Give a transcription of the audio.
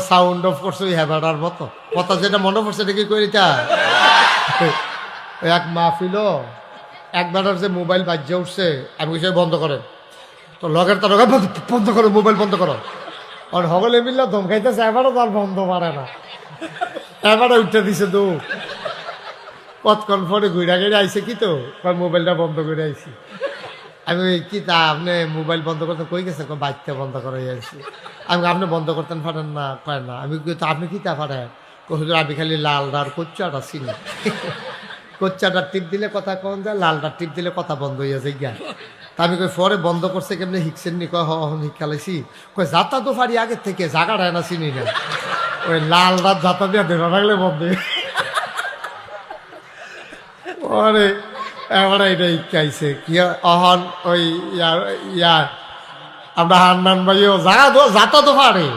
sound of করছে ওই হ্যাবাটার মতো কথা যেটা মনে পড়ছে এটা কি করি তা এক মাহফিল একবার যে মোবাইল বাজ্যে উঠছে আমি কিছু বন্ধ করে তো লগের তো লগের বন্ধ করো মোবাইল বন্ধ করো আর হগলে মিললে ধমকাইতেছে এবারও তার বন্ধ পারে না এবারে উঠে দিছে তো কতক্ষণ পরে ঘুরা ঘুরে আইসে কি তো মোবাইলটা বন্ধ করে আইসি আমি কি তা আপনি মোবাইল বন্ধ করতে কই গেছে বাইকটা বন্ধ করে আইসি আমি আপনি বন্ধ করতেন পারেন না পারেন না আমি তো আপনি কি তা পারেন হুজুর আমি খালি লালদার কোচ্চাটা চিনি কোচ্চাটা টিপ দিলে কথা কন যায় লালদার টিপ দিলে কথা বন্ধ হয়ে যায় গা তা আমি কই পরে বন্ধ করছে কেমনি হিকছেন নি কয় হন হিকালাইছি কই যাতা তো পারি আগের থেকে জায়গাটা না চিনি না ওই লালদার যাতা দিয়ে ধরে রাখলে বন্ধ ওরে এবারে এটা ইচ্ছাইছে কি অহন ওই ইয়া আমরা হান্নান ভাইও যাতা তো পারে